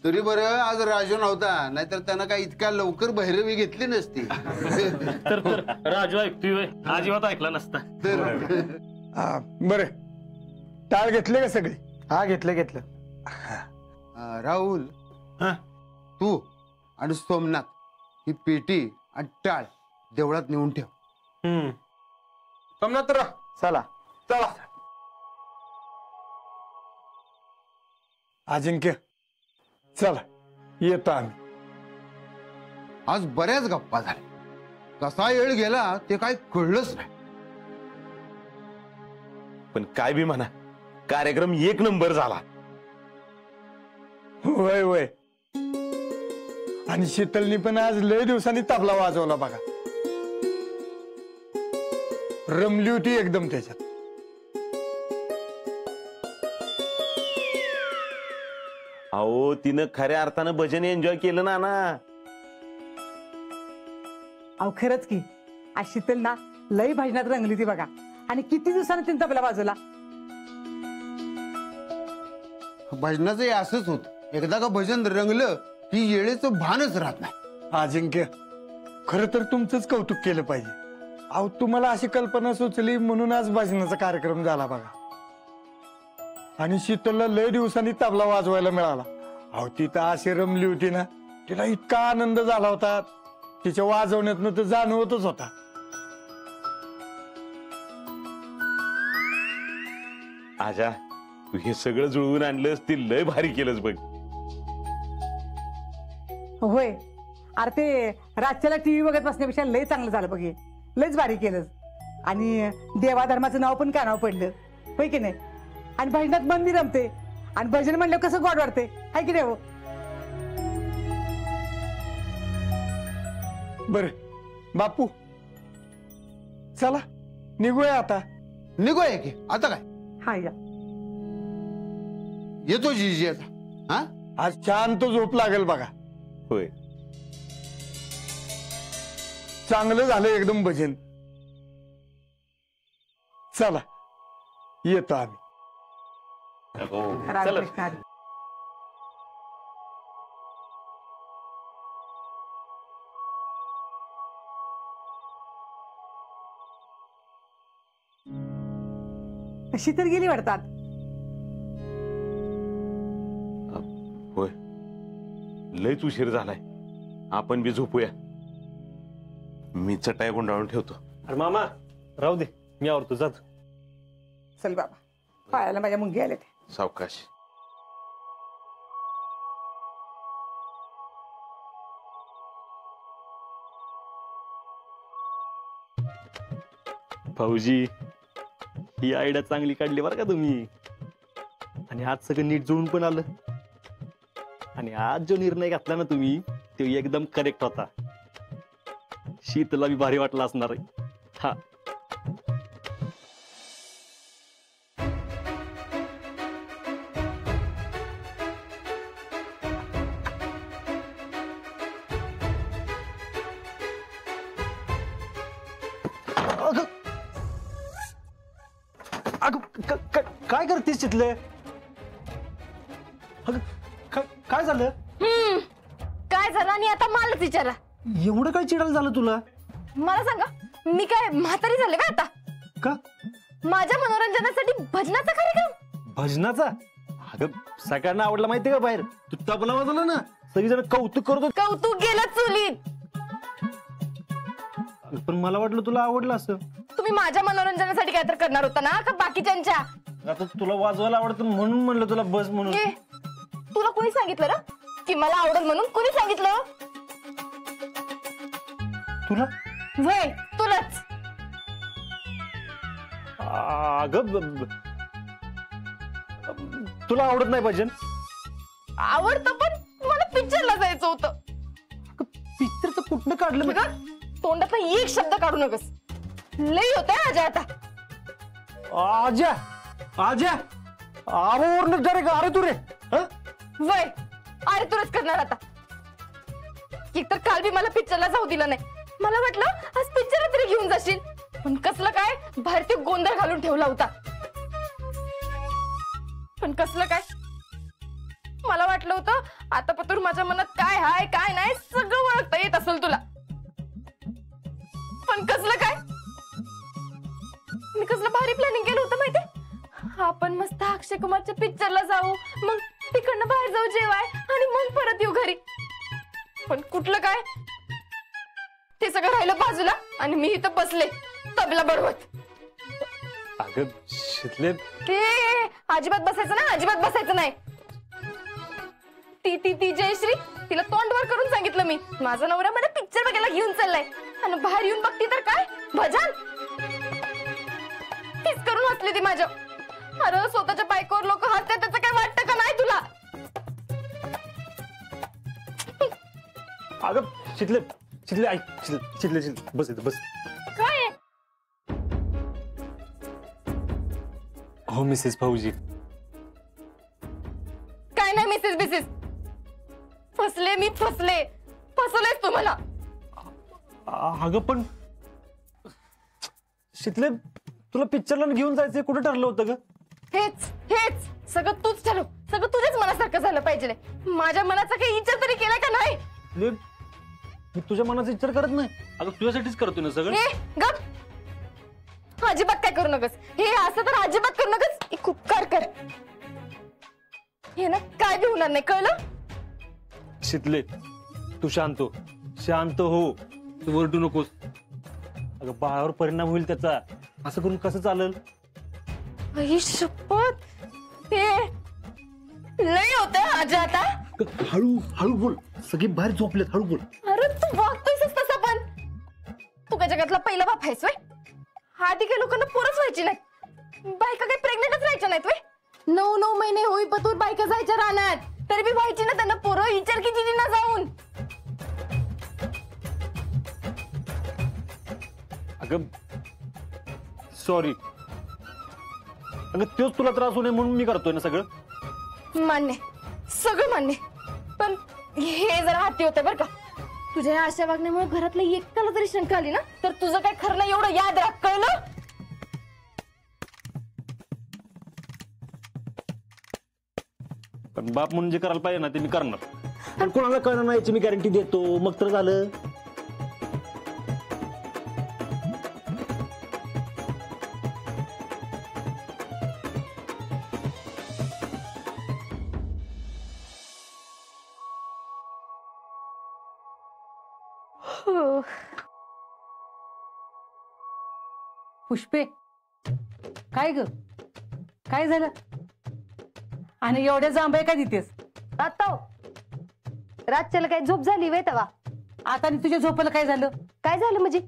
तरी बरं आज राजू नव्हता, नाहीतर त्यानं काय इतक्या लवकर भैरवी घेतली नसती. तर राजू ऐकतोय, अजिबात ऐकला नसता. बरं टाळ घेतले का सगळे? हा घेतलं. राहुल, तू आणि सोमनाथ ही पेटी आणि टाळ देवळात नेऊन ठेव. सोमनाथ राह. चला. अजिंक्य चला येतो आम्ही. आज बऱ्याच गप्पा झाल्या, कसा वेळ गेला ते काय कळलंच नाही. पण काय बी म्हणा, कार्यक्रम एक नंबर झाला. वय आणि शीतलनी पण आज लय दिवसांनी तबला वाजवला बघा. रमली होती एकदम त्याच्यात. अहो तिनं खऱ्या अर्थानं भजन एन्जॉय केलं ना. अहो खरंच की आज शीतल ना लई भजनात रंगली ती बघा. आणि किती दिवसांनी तिने तबला वाजवला. भजनाचं असंच होत, एकदा का भजन रंगलं की येळेचं भानच राहत नाही. अजिंक्य खरं तर तुमचंच कौतुक केलं पाहिजे. अहो तुम्हाला अशी कल्पना सुचली म्हणून आज भजनाचा कार्यक्रम झाला बघा. आणि शीतलला लय दिवसांनी तबला वाजवायला मिळाला. अहो ती तर अशी रमली होती ना, तिला इतका आनंद झाला होता, तिच्या वाजवण्यातनं तर जाणवतच होता. आजा तू हे सगळं जुळवून आणलंस, ती लय भारी केलंस बघ. होय, अरे ते रातच्याला टीव्ही बघत बसण्यापेक्षा लय चांगलं झालं बघ. लयच भारी केलं. आणि देवाधर्माचं नाव पण कानावर पडलं होय की नाही. आणि भजनात मन बी रमते, आणि भजन म्हणलं कसं गोड वाटते हाय की नाही हो. बर बापू चला निघूया आता. निघूया की आता काय. हा या येतो जीजी आता. हा आज शांत झोप लागेल बघा. होय चांगलं झालं एकदम भजन. चला येतो आम्ही. रामकृष्ण हरी. कशी तर गेली वाटतात. होय लयच उशीर झालाय, आपण बी झोपूया. मी चटाई गुंडाळून ठेवतो. अरे मामा राहू दे, मी आवरतो जात. चल बाबा, पायाला माझ्या मुंगी आले ते. सावकाश. भाऊजी ही आयडिया चांगली काढली बरं का तुम्ही. आणि आज सगळं नीट जुळून पण आलं. आणि आज जो निर्णय घेतला ना तुम्ही तो एकदम करेक्ट होता. शीतला बी भारी वाटला असणार आहे. हा काय करतेस तिथले? काय झालं? काय झालं आणि आता मलाच विचारा. एवढं काय चिडायला झालं तुला? मला सांगा, मी काय म्हातारी झाले का आता? का? माझ्या मनोरंजनासाठी भजनाचा कार्यक्रम. भजनाचा? अगं सगळ्यांना आवडला माहितीये का? बाहेर तू तबला वाजवला ना, सगळेजण कौतुक करतो. कौतुक गेलं चुलीत. पण मला वाटलं तुला आवडलं असं. तुम्ही माझ्या मनोरंजनासाठी काय तर करणार होता ना, का बाकीच्यांच्या? आता तुला वाजवायला आवडतं म्हणून म्हणलं तुला बस म्हणून. तुला कोणी सांगितलं ना की मला आवडत म्हणून? कोणी सांगितलं तुला? वय तुलाच. अगं तुला आवडत नाही भजन? आवडतं, पण मला पिक्चरला जायचं होतं. पिक्चरचं कुठनं काढलं? बघा तोंडात एक शब्द काढू नकस. लई होतंय आजा आता. आजा आजा आरोवरनं डायरेक्ट अरे तू रे. वय अरे तुलाच करणार आता. एक तर काल बी मला पिक्चरला जाऊ दिलं नाही. मला वाटलं आज पिक्चरला तरी घेऊन जाशील, पण कसलं काय भारतीय गोंधळ घालून ठेवला होता. पण कसलं काय मला वाटलं वाटलं होतं आता पतूर माझ्या मनात काय हाय काय नाही सगळं ओळखता येत असेल तुला. पण कसलं काय, मी कसलं भारी प्लॅनिंग केलं होतं माहितीये. आपण मस्त अक्षय कुमारच्या पिक्चरला जाऊ, मग तिकडनं बाहेर जाऊ जेवाय आणि मग परत येऊ घरी. पण कुठलं काय, ते सगळं राहिलं बाजूला आणि मी इथं बसले तबला बडवत. अगं शितले, ते अजिबात बसायचं नाही, अजिबात बसायचं नाही. ती ती ती जयश्री, तिला तोंडवर करून सांगितलं मी माझा नवरा मला पिक्चर बघायला घेऊन चाललाय आणि बाहेर येऊन बघती तर काय भजन. तीच करून हसली ती माझ्या. अरे स्वतःच्या बायकोवर लोक हसतात त्याचं काय वाटतं का नाही तुला. अगं शितले शितले ऐक, शितले शितले बस इथं बस. काय आहे? हो मिसेस भाऊजी. काय नाही मिसेस बिसेस, फसले मी, फसलेच तुम्हाला. अगं पण शितले, तुला पिक्चरला घेऊन जायचंय, कुठं ठरलं होतं ग? हेच सगळं तूच ठरव, सगळं तुझ्याच मनासारखं झालं पाहिजे. माझ्या मनाचा काही विचार तरी केलाय का नाही? मी तुझ्या मनाचा विचार करत नाही. अगं तुझ्यासाठीच करतोय ना सगळं. हे गप, अजिबात काय करू नकस. हे असं तर अजिबात करू नकस. खूप कर हे ना काय बी होणार नाही, कळलं? शितले तू शांत हो, तू वरडू नकोस. अगं बाळावर परिणाम होईल त्याचा, असं करून कसं चालेल? आई शपथ, हे लय होत आजी आता. हळू बोल, सगळी बाहेर झोपलेत, हळू बोल. अरे तू वागतोयस तसं पण. तू काय जगातला पहिला बाप आहेस वय? आधी काही लोकांना पोरच व्हायची नाही, बायका काही प्रेग्नेंटच राहायच्या नाहीत वय. 9 महिने होई पतूर बायका जायच्या रानात, तरी बी व्हायची ना त्यांना पोरं. विचार की जिजींना जाऊन. अगं सॉरी, अगं तोच तुला त्रास होऊ नये म्हणून मी करतोय ना सगळं. मान्य, सगळं मान्य, पण हे जरा हाती होतं बरं का. तुझ्या अशा वागण्यामुळे घरातलं एकाला तरी शंका आली ना तर तुझं काय खरं नाही, एवढं याद राख, कळलं? पण बाप म्हणून जे करायला पाहिजे ना ते मी करणार. पण कोणाला कळणार नाही याची मी गॅरंटी देतो, मग तर झालं. पुष्पे, काय ग, काय झालं? आणि एवढ्या जांभया काय देतेस आता रातच्याला काय झोप झाली वे तवा? आता? आणि तुझ्या झोपाला काय झालं? काय झालं म्हणजे?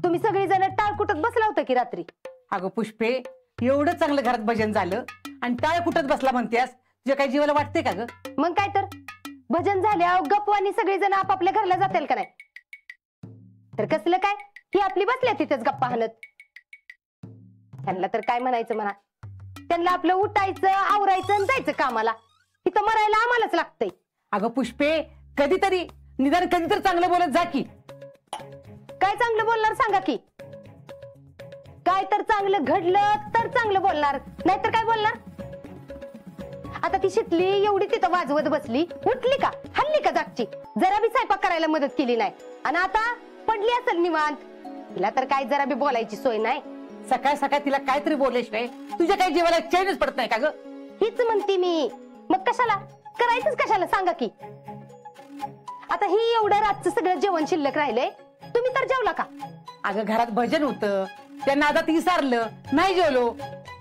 तुम्ही सगळी जण टाळ कुटत बसला होता की रात्री? अगं पुष्पे, एवढं चांगलं घरात भजन झालं आणि टाळ कुठत बसला म्हणतेस? तुझ्या काही जीवाला वाटते का ग? मग काय तर, भजन झाल्या गप्पानी सगळी जण आपापल्या घरला जातील का नाही? तर कसलं काय, ही आपली बसल्या तिथेच गप्पा हाणत. त्यांना तर काय म्हणायचं म्हणा, त्यांना आपलं उठायचं, आवरायचं आणि जायचं कामाला. इथं मरायला आम्हालाच लागतंय. अगं पुष्पे, कधीतरी निदान कधीतरी चांगलं बोलत जा की. काय चांगलं बोलणार सांगा की? काय तर चांगलं घडलं तर चांगलं बोलणार, नाहीतर काय बोलणार? आता ती शितली एवढी तिथं वाजवत बसली, उठली का, हल्ली का जागची? जरा बी स्वयंपाक करायला मदत केली नाही आणि आता पडली असेल निवांत. तिला तर काय जरा बी बोलायची सोय नाही. सकाळ सकाळ तिला काहीतरी बोलल्याशिवाय तुझ्या काही जीवाला चैनच पडत नाही का ग? हीच म्हणते मी, मग कशाला करायचंच, कशाला सांगा की? आता ही एवढं रातचं सगळं जेवण शिल्लक राहिलंय, तुम्ही तर जेवला का? अगं घरात भजन होतं, त्यांना आता ती विसरलं, नाही जेवलो.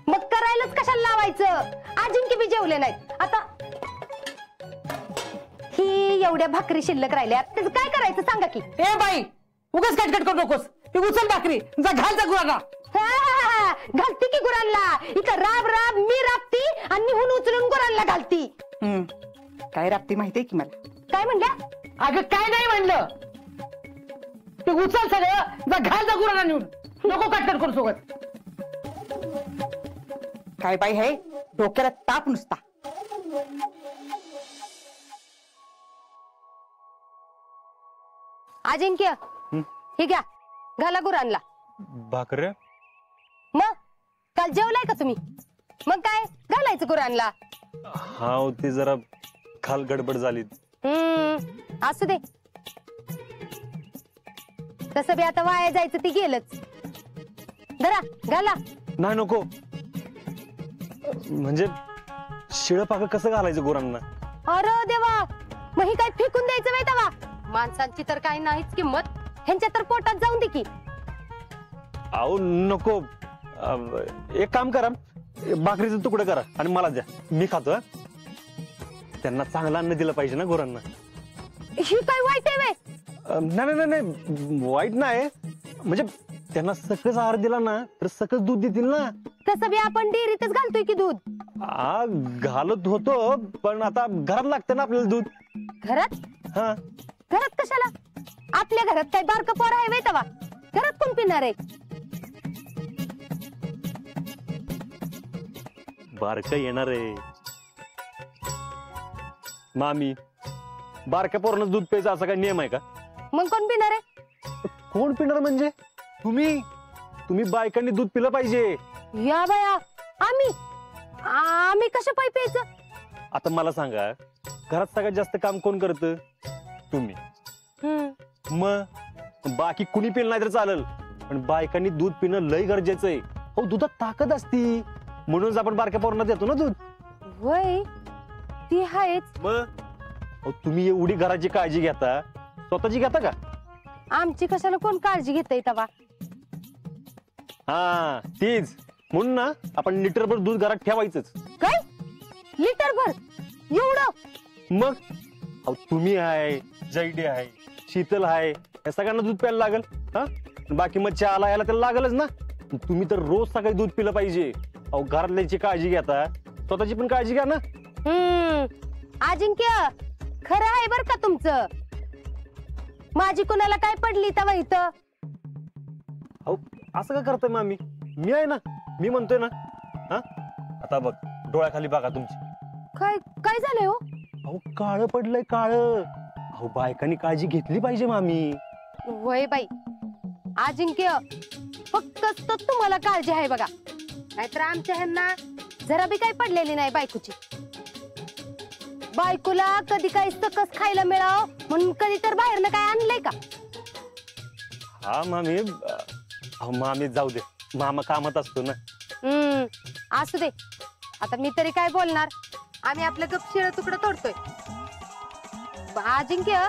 मग करायलाच कशाला लावायचं? अजिंक्य बी जेवले नाहीत. आता ही एवढ्या भाकरी शिल्लक राहिल्या, त्याचं काय करायचं सांगा की? ए बाई, उगाच कटकट करू नकोस. ती उचल भाकरी, जा घाल जा गुरांना. घालती की गुरांना, इथं राब राब मी राबती आणि निहून उचलून गुरांना घालती. काय राबती माहितीये की मला? काय म्हणल्या? अगं काय नाही म्हणलं, ते उचल सगळं, जा घाल जा गुरांना नेऊन. नको कटकट करू सोबत. काय बाई आहे, डोक्याला ताप नुसता. अजिंक्य, हे घ्या, घाला गुरांना. भाकऱ्या? मग काल जेवलाय का तुम्ही? मग काय घालायचं गुरांना. हा, ते जरा काल गडबड झाली. असू दे. तसं बी आता वाया जायचं ती गेलंच. धरा घाला. नाही नको. म्हणजे शिळ पाक कसं घालायचं गुरांना? अरे देवा, मग ही काय फेकून द्यायचं माहिती वा? माणसांची तर काही नाहीच किंमत, ह्यांच्या तर पोटात जाऊन दे की. अहो नको. एक काम करा, भाकरीचं तुकडं करा आणि मला द्या, मी खातो. त्यांना चांगलं अन्न दिलं पाहिजे ना गुरांना. ही काय वाईट आहे वे? नाही नाही नाही, वाईट नाही. म्हणजे त्यांना सकस आहार दिला ना तर सकस दूध देतील ना. तसं बी आपण डेअरीतच घालतोय की दूध. घालत होतो, पण आता घरात लागतं ना आपल्याला दूध. घरात? हा. घरात कशाला? आपल्या घरात काय बारकं पोर आहे वेतवा? घरात कोण पिणार आहे? बारक येणार आहे मामी. बारक्या पोरांना दूध प्यायचं असा काय नियम आहे का? मग कोण पिणार आहे? कोण पिणार म्हणजे तुम्ही बायकांनी दूध पिलं पाहिजे. या बाया, आम्ही कशा पाय प्यायचं? आता मला सांगा, घरात सगळ्यात जास्त काम कोण करतं? तुम्ही. मग बाकी कुणी पिलं नाही तर चालेल, पण बायकांनी दूध पिणं लय गरजेचं आहे. हो, दुधात ताकद असती, म्हणूनच आपण बारक्या पोरांना देतो ना दूध. वय ती आहेच. मग तुम्ही एवढी घराची काळजी घेता, स्वतःची घेता का? आमची कशाला कोण काळजी घेतय तवा? हा तीच. म्हणून ना आपण लिटरभर दूध घरात ठेवायचंच. काय लिटरभर? एवढं? मग तुम्ही आहे, जैडी आहे, शीतल आहे, या सगळ्यांना दूध प्यायला लागल. हा, बाकी मग चहाला यायला त्याला लागलच ना. तुम्ही तर रोज सकाळी दूध पिलं पाहिजे. अहो, घरातल्याची काळजी घेता, स्वतःची पण काळजी घ्या ना. अजिंक्य, खरं आहे बर का तुमचं. माझी कुणाला काय पडली तवा इथं? अहो, असं का करताय मामी? मी आहे ना, मी म्हणतोय ना. हा, आता बघ, डोळ्याखाली बघा तुमची. काय काय झालंय हो? अहो, काळं पडलंय, काळं. अहो, बायकांनी काळजी घेतली पाहिजे मामी. वय बाई, अजिंक्य, फक्त तुम्हाला काळजी आहे बघा. नाहीतर आमच्या ह्यांना जरा बी काही पडलेली नाही बायकोची. बायकोला कधी काही सकस खायला मिळाव म्हणून कधी तर बाहेरनं काय आणलंय का? हा मामी. अहो मामी, जाऊ दे, मामा कामात असतो ना. असू दे. आता मी तरी काय बोलणार? आम्ही आपलं गप शिळ तुकडं तोडतोय. अजिंक्य,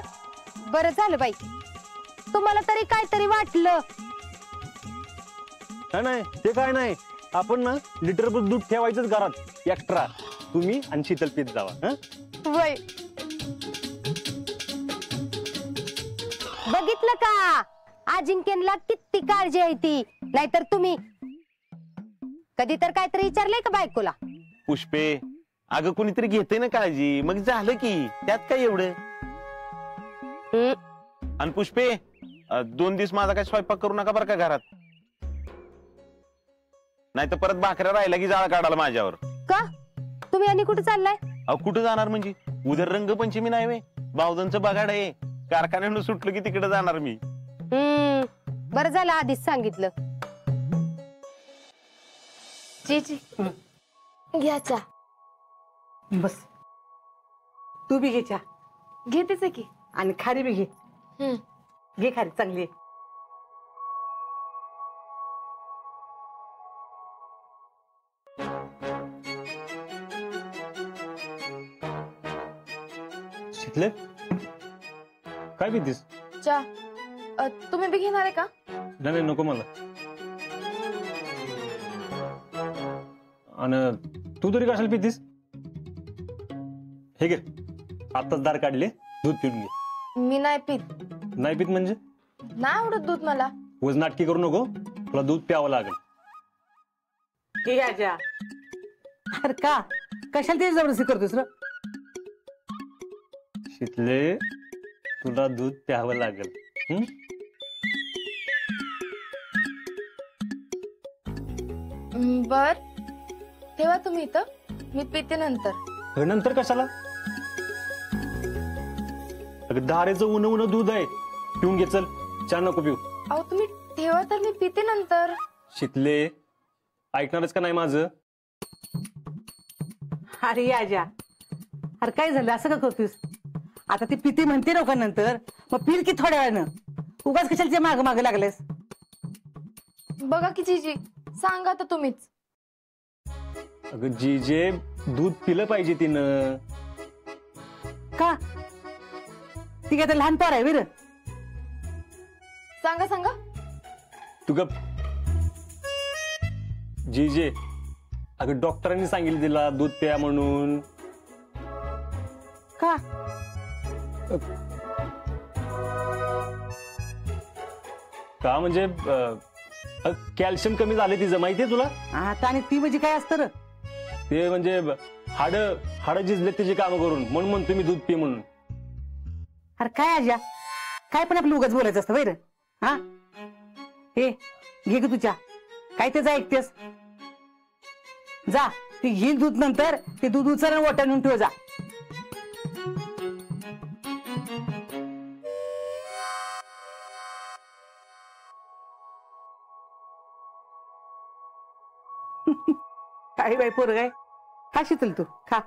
बरं झालं बाई, तुम्हाला तरी काहीतरी वाटलं. नाही, ते काय नाही. आपण ना लिटरभर दूध ठेवायचंच घरात एक्स्ट्रा. तुम्ही आणि शीतल पीत जावा. वय, बघितलं का अजिंक्यला किती काळजी आहे ती? नाहीतर तुम्ही कधी तर काहीतरी विचारलंय का बायकोला? पुष्पे, अगं कुणीतरी घेते ना काळजी, मग झालं की त्यात काय एवढं. आणि पुष्पे, 2 दिवस माझा काय स्वयंपाक करू नका बरं का घरात. नाही तर परत भाकऱ्या राहिला की जाळ काढाल माझ्यावर. का? तुम्ही आणि कुठे चाललाय? अहो, कुठं जाणार म्हणजे? उद्या रंगपंचमी नाही वे, बावधनचं बगाड आहे. कारखान्यानं सुटलं की तिकडे जाणार मी. बरं झालं आधीच सांगितलं. जी घ्या चहा. बस, तू बी घे चहा. घेतेच आहे की. आणि खारी बी घे. घे खारी चांगली आहे. शीतले, काय भीतीस? चहा तुम्ही बी घेणार आहे का? नाही, नको मला. आणि तू तरी कशाला पितीस? हे घे, आत्ताच दार काढले, दूध पिऊन घे. मी नाही पीत. नाही पित म्हणजे? नाही आवडत दूध मला. उगाच नाटकी करू नको, तुला दूध प्यावं लागेल. घे आजा. अरे का कशाला ते जबरदस्ती करतोस र? शीतले, तुला दूध प्यावं लागेल. बर, ठेवा तुम्ही इथं, मी पिते नंतर. नंतर कशाला? अगं, दारेचं उन दूध आहे, पिऊन घे. चल, चहा नको पिऊ. अहो तुम्ही ठेवा तर मी पिते नंतर. शीतले, ऐकणारच का नाही माझं? अरे आजा, अरे काय झालं असं का करतोस? आता ती पिती म्हणते नंतर मग फिर की थोड्या वेळानं. उगाच कशाला माग माग लागलेस? बघा की जीजी, सांगा तर तुम्हीच. अगं जीजे, दूध पिलं पाहिजे तिनं. का ती काय तर लहान पोर आहे वीर? सांगा सांगा. तू गप. जीजे, अगं डॉक्टरांनी सांगितलं तिला दूध प्या म्हणून. का का म्हणजे कॅल्शियम कमी झाले तिचं, माहितीये तुला? आता आणि ती म्हणजे काय असतं र? ते म्हणजे हाड झिजले तिची कामं करून, म्हणून म्हणतो मी दूध पी म्हणून. अरे काय आज्या, काय पण आपलं उगाच बोलायचं असतं वैर. हा हे घे ग तुझ्या, काय त्याचं ऐकतेस? जा ती घेईल दूध, नंतर ते दूध उचल वाटाणून ठेव जा. काही बाई पोर काय खा शीतल, तू खा.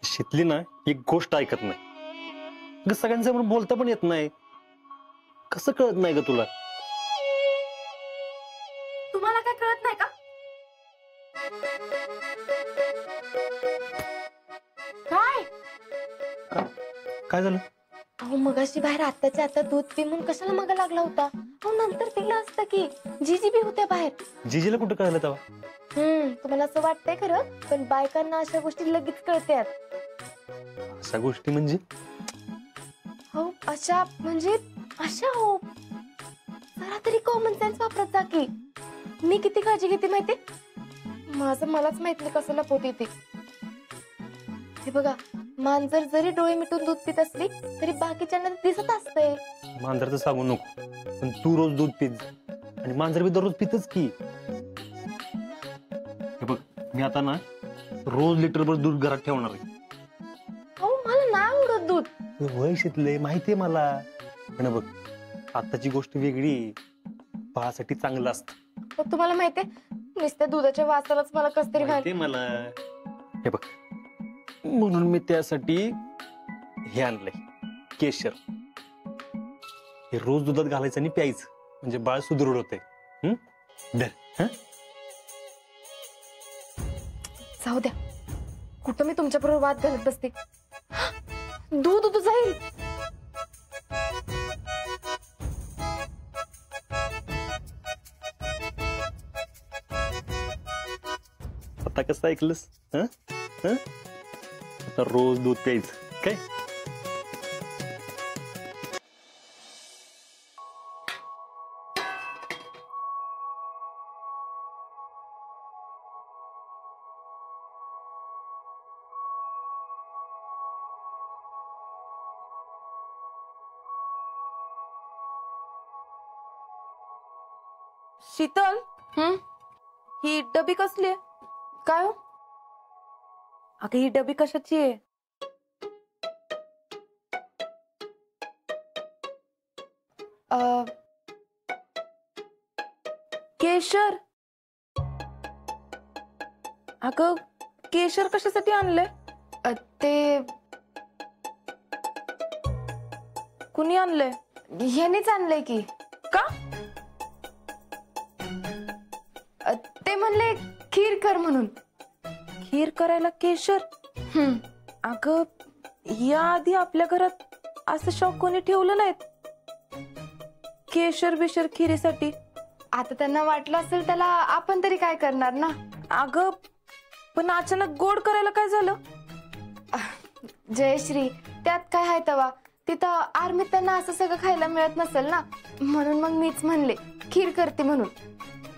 शितली ना एक गोष्ट ऐकत नाही. सगळ्यांसमोर बोलता पण येत नाही. कसं कळत नाही ग तुला? तुम्हाला काय कळत नाही का? काय काय झालं? अहो मगाशी बाहेर आत्ताच्या आता दूध पी म्हणून कशाला मागा लागला होता? अहो नंतर पिलं असतं की. जीजी बी होत्या बाहेर. जीजीला कुठं कळलं तेव्हा? तुम्हाला असं वाटतंय खरं, पण बायकांना अशा गोष्टी लगेच कळतात. अशा गोष्टी म्हणजे? हो अशा म्हणजे अशा. हो जरा तरी कॉमन सेन्स वापरत जा की. मी किती काळजी घेते माहिती? माझं मलाच माहित नाही कसं लपवते ती. हे बघा, मांजर जरी डोळे मिटून दूध पित असली तरी बाकीच्यांना दिसत असते. मांजरचं सांगू नको, पण तू रोज दूध पित आणि मांजर बी दररोज पितच की. हे बघ, मी आता ना रोज लिटरभर दूध घरात ठेवणार आहे. अहो मला नाही आवडत दूध. वय शितले माहितीये मला, पण बघ आताची गोष्ट वेगळी. बाळासाठी चांगलं असतं. पण तुम्हाला माहितीये, नुसत्या दुधाच्या वासालाच मला कस तरी माहितीये मला. हे बघ, म्हणून मी त्यासाठी हे आणलंय, केशर. हे रोज दुधात घालायचं आणि प्यायचं, म्हणजे बाळ सुदृढ होते. जाऊ द्या, कुठं मी तुमच्या बरोबर वाद घालत बसते. दूध जाईल. आता कसं ऐकलंस? आता रोज दूध प्यायचं काय? शीतल, ही डबी कसली आहे? काय हो? अगं ही डबी कशाची आहे? केशर. अगं केशर कशासाठी आणलंय? ते कुणी आणलंय? ह्यानेच आणलंय की. का? ते म्हणले खीर कर म्हणून. खीर करायला केशर? अगं या आधी आपल्या घरात असं शौक कोणी ठेवलं नाहीत. केशर बिशर खिरीसाठी. आता त्यांना वाटलं असेल त्याला, आपण तरी काय करणार ना. अगं पण अचानक गोड करायला काय झालं? जयश्री, त्यात काय आहे तवा? तिथं आर्मीत त्यांना असं सगळं खायला मिळत नसेल ना, म्हणून मग मीच म्हणले खीर करते म्हणून.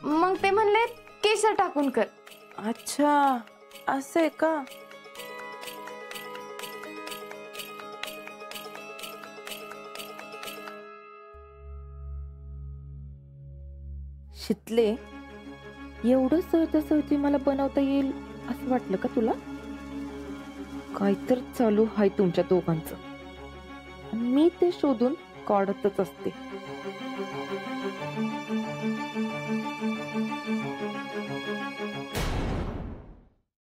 मग ते म्हणले केशर टाकून कर. अच्छा असं आहे का? शितले, एवढं सहजासहजी मला बनवता येईल असं वाटलं का तुला? काहीतर चालू आहे तुमच्या दोघांचं आणि मी ते शोधून काढतच असते.